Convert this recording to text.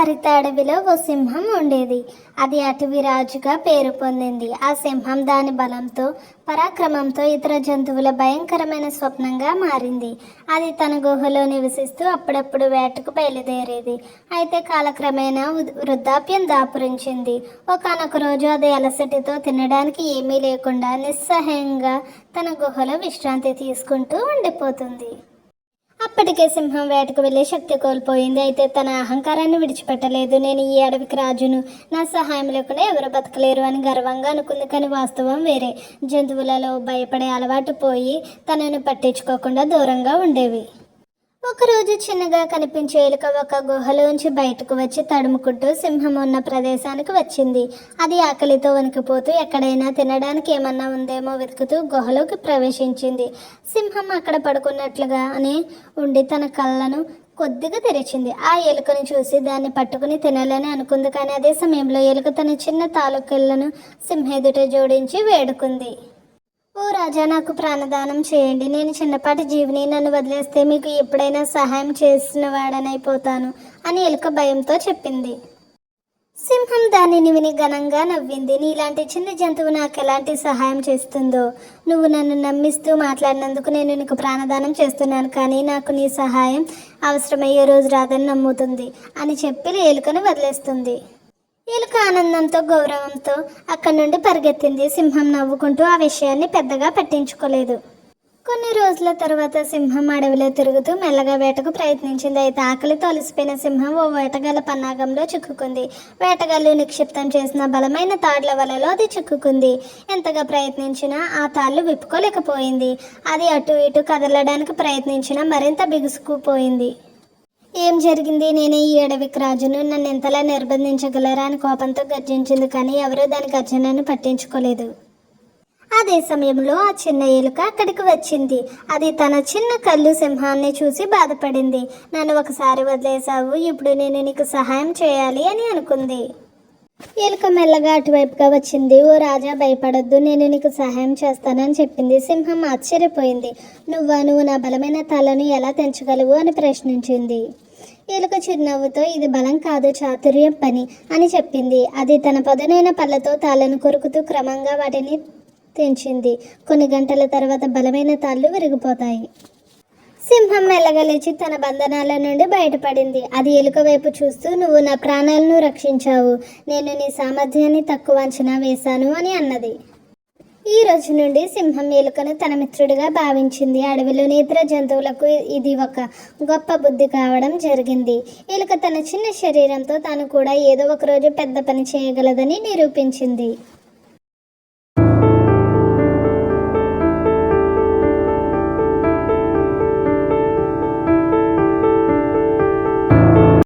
హరిత అడవిలో ఓ సింహం ఉండేది. అది అటవీ రాజుగా పేరు పొందింది. ఆ సింహం దాని బలంతో, పరాక్రమంతో ఇతర జంతువుల భయంకరమైన స్వప్నంగా మారింది. అది తన గుహలో నివసిస్తూ అప్పుడప్పుడు వేటకు బయలుదేరేది. అయితే కాలక్రమేణా వృద్ధాప్యం దాపురించింది. ఒకానొక రోజు అది అలసటతో తినడానికి ఏమీ లేకుండా నిస్సహాయంగా తన గుహలో విశ్రాంతి తీసుకుంటూ ఉండిపోతుంది. అప్పటికే సింహం వేటకు వెళ్ళే శక్తి కోల్పోయింది. అయితే తన అహంకారాన్ని విడిచిపెట్టలేదు. నేను ఈ అడవికి రాజును, నా సహాయం లేకుండా ఎవరు బతకలేరు అని గర్వంగా అనుకుంది. కానీ వాస్తవం వేరే. జంతువులలో భయపడే అలవాటు పోయి తనను పట్టించుకోకుండా దూరంగా ఉండేవి. ఒకరోజు చిన్నగా కనిపించే ఎలుక ఒక గుహలోంచి బయటకు వచ్చి తడుముకుంటూ సింహం ఉన్న ప్రదేశానికి వచ్చింది. అది ఆకలితో వణికిపోతూ ఎక్కడైనా తినడానికి ఏమన్నా ఉందేమో వెతుకుతూ గుహలోకి ప్రవేశించింది. సింహం అక్కడ పడుకున్నట్లుగానే ఉండి తన కళ్ళను కొద్దిగా తెరిచింది. ఆ ఎలుకను చూసి దాన్ని పట్టుకుని తినాలని అనుకుంది. కానీ అదే సమయంలో ఎలుక తన చిన్న తాలూకెళ్లను సింహెదుట జోడించి వేడుకుంది. ఓ రాజా, నాకు ప్రాణదానం చేయండి. నేను చిన్నపాటి జీవిని, నన్ను వదిలేస్తే మీకు ఎప్పుడైనా సహాయం చేసిన వాడనైపోతాను అని ఎలుక భయంతో చెప్పింది. సింహం దానిని విని ఘనంగా నవ్వింది. నీలాంటి చిన్న జంతువు నాకు ఎలాంటి సహాయం చేస్తుందో? నువ్వు నన్ను నమ్మిస్తూ మాట్లాడినందుకు నేను నీకు ప్రాణదానం చేస్తున్నాను. కానీ నాకు నీ సహాయం అవసరమయ్యే రోజు రాదని నమ్ముతుంది అని చెప్పి ఎలుకను వదిలేస్తుంది. ఎలుక ఆనందంతో గౌరవంతో అక్కడి నుండి పరిగెత్తింది. సింహం నవ్వుకుంటూ ఆ విషయాన్ని పెద్దగా పట్టించుకోలేదు. కొన్ని రోజుల తర్వాత సింహం అడవిలో తిరుగుతూ మెల్లగా వేటకు ప్రయత్నించింది. అయితే ఆకలితో అలసిపోయిన సింహం ఓ వేటగాళ్ళ పన్నాగంలో చిక్కుకుంది. వేటగాళ్ళు నిక్షిప్తం చేసిన బలమైన తాళ్ల వలలో అది చిక్కుకుంది. ఎంతగా ప్రయత్నించినా ఆ తాళ్ళు విప్పుకోలేకపోయింది. అది అటు ఇటు కదలడానికి ప్రయత్నించినా మరింత బిగుసుకుపోయింది. ఏం జరిగింది? నేనే ఈ అడవికి రాజును, నన్ను ఎంతలా నిర్బంధించగలరా అని కోపంతో గర్జించింది. కానీ ఎవరూ దాని గర్జనను పట్టించుకోలేదు. అదే సమయంలో ఆ చిన్న ఎలుక అక్కడికి వచ్చింది. అది తన చిన్న కళ్ళు సింహాన్ని చూసి బాధపడింది. నన్ను ఒకసారి వదిలేశావు, ఇప్పుడు నేను నీకు సహాయం చేయాలి అని అనుకుంది. ఎలుక మెల్లగా అటువైపుగా వచ్చింది. ఓ రాజా, భయపడొద్దు, నేను నీకు సహాయం చేస్తానని చెప్పింది. సింహం ఆశ్చర్యపోయింది. నువ్వు నా బలమైన తలను ఎలా తెంచగలవు అని ప్రశ్నించింది. ఎలుక చిరునవ్వుతో, ఇది బలం కాదు, చాతుర్యం పని అని చెప్పింది. అది తన పదునైన పళ్ళతో తాళ్ళను కొరుకుతూ క్రమంగా వాటిని తెంచింది. కొన్ని గంటల తర్వాత బలమైన తాళ్ళు విరిగిపోతాయి. సింహం మెల్లగా లేచి తన బంధనాల నుండి బయటపడింది. అది ఎలుక వైపు చూస్తూ, నువ్వు నా ప్రాణాలను రక్షించావు, నేను నీ సామర్థ్యాన్ని తక్కువ అంచనా వేశాను అని అన్నది. ఈ రోజు నుండి సింహం ఎలుకను తన మిత్రుడిగా భావించింది. అడవిలోని ఇతర జంతువులకు ఇది ఒక గొప్ప బుద్ధి కావడం జరిగింది. ఎలుక తన చిన్న శరీరంతో తాను కూడా ఏదో ఒక రోజు పెద్ద పని చేయగలదని నిరూపించింది.